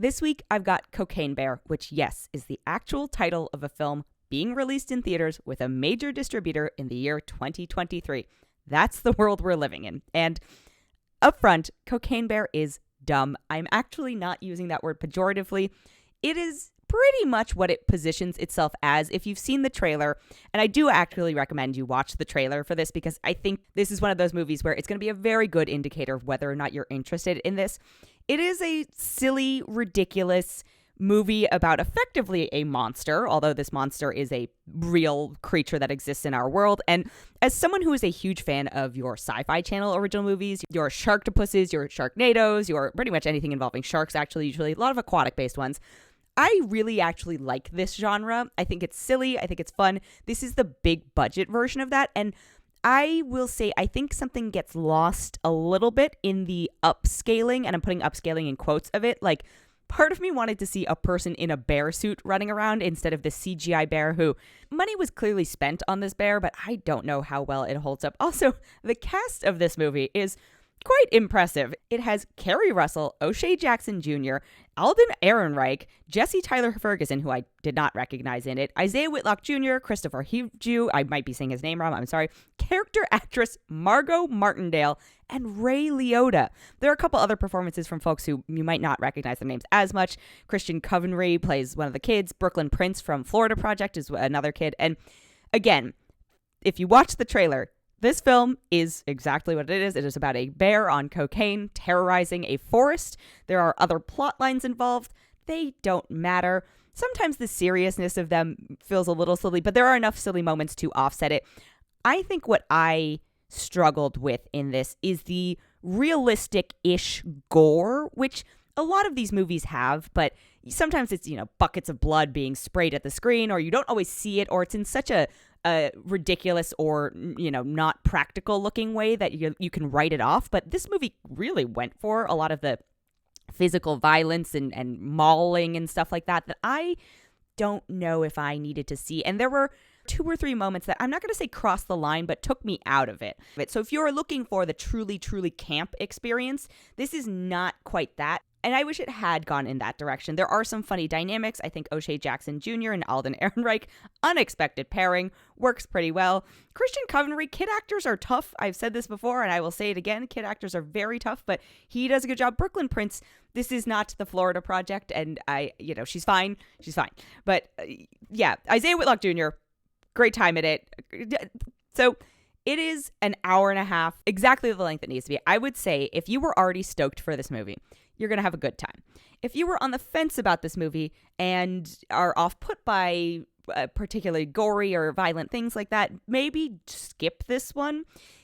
This week, I've got Cocaine Bear, which, yes, is the actual title of a film being released in theaters with a major distributor in the year 2023. That's the world we're living in. And up front, Cocaine Bear is dumb. I'm actually not using that word pejoratively. It is pretty much what it positions itself as if you've seen the trailer. And I do actually recommend you watch the trailer for this because I think this is one of those movies where it's going to be a very good indicator of whether or not you're interested in this. It is a silly, ridiculous movie about effectively a monster, although this monster is a real creature that exists in our world. And as someone who is a huge fan of your Sci-Fi Channel original movies, your Sharktopuses, your Sharknadoes, your pretty much anything involving sharks, actually, usually a lot of aquatic-based ones, I really actually like this genre. I think it's silly. I think it's fun. This is the big budget version of that. And I will say, I think something gets lost a little bit in the upscaling, and I'm putting upscaling in quotes of it. Like, part of me wanted to see a person in a bear suit running around instead of the CGI bear who money was clearly spent on this bear, but I don't know how well it holds up. Also, the cast of this movie is quite impressive. It has Keri Russell, O'Shea Jackson Jr., Alden Ehrenreich, Jesse Tyler Ferguson, who I did not recognize in it, Isiah Whitlock Jr., Kristofer Hivju, I might be saying his name wrong, I'm sorry, character actress Margo Martindale, and Ray Liotta. There are a couple other performances from folks who you might not recognize their names as much. Covenry plays one of the kids. Brooklyn Prince from Florida Project is another kid. And again, if you watch the trailer, this film is exactly what it is. It is about a bear on cocaine terrorizing a forest. There are other plot lines involved. They don't matter. Sometimes the seriousness of them feels a little silly, but there are enough silly moments to offset it. I think what I struggled with in this is the realistic-ish gore, which a lot of these movies have, but sometimes it's, buckets of blood being sprayed at the screen, or you don't always see it, or it's in such a ridiculous or, not practical looking way that you can write it off. But this movie really went for a lot of the physical violence and mauling and stuff like that I don't know if I needed to see. And there were 2 or 3 moments that I'm not going to say crossed the line, but took me out of it. So if you're looking for the truly, truly camp experience, this is not quite that. And I wish it had gone in that direction. There are some funny dynamics. I think O'Shea Jackson Jr. and Alden Ehrenreich, unexpected pairing, works pretty well. Christian Covenry, kid actors are tough. I've said this before, and I will say it again. Kid actors are very tough, but he does a good job. Brooklyn Prince, this is not the Florida Project, and she's fine. She's fine. But yeah, Isiah Whitlock Jr., great time at it. So it is an hour and a half, exactly the length it needs to be. I would say if you were already stoked for this movie, you're going to have a good time. If you were on the fence about this movie and are off-put by particularly gory or violent things like that, maybe skip this one.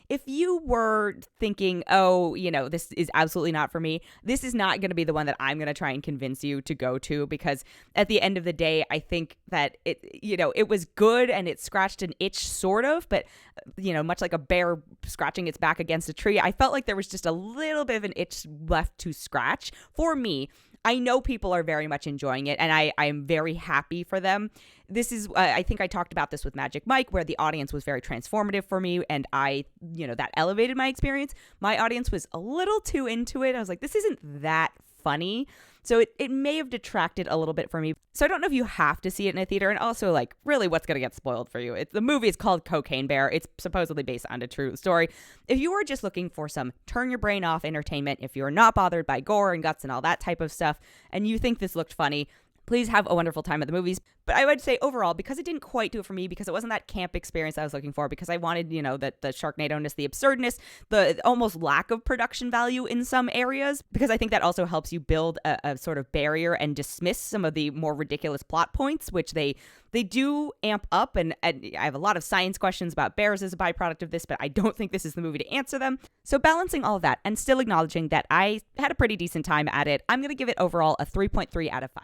If you were thinking, this is absolutely not for me, this is not going to be the one that I'm going to try and convince you to go to, because at the end of the day, I think that it was good and it scratched an itch sort of, but much like a bear scratching its back against a tree, I felt like there was just a little bit of an itch left to scratch for me. I know people are very much enjoying it, and I am very happy for them. This is, I think I talked about this with Magic Mike, where the audience was very transformative for me, and that elevated my experience. My audience was a little too into it. I was like, this isn't that funny. So it may have detracted a little bit for me. So I don't know if you have to see it in a theater. And also, really, what's going to get spoiled for you? The movie is called Cocaine Bear. It's supposedly based on a true story. If you were just looking for some turn your brain off entertainment, if you're not bothered by gore and guts and all that type of stuff, and you think this looked funny, please have a wonderful time at the movies. But I would say overall, because it didn't quite do it for me, because it wasn't that camp experience I was looking for, because I wanted, the Sharknado-ness, the absurdness, the almost lack of production value in some areas, because I think that also helps you build a sort of barrier and dismiss some of the more ridiculous plot points, which they do amp up. And I have a lot of science questions about bears as a byproduct of this, but I don't think this is the movie to answer them. So balancing all of that and still acknowledging that I had a pretty decent time at it, I'm going to give it overall a 3.3 out of 5.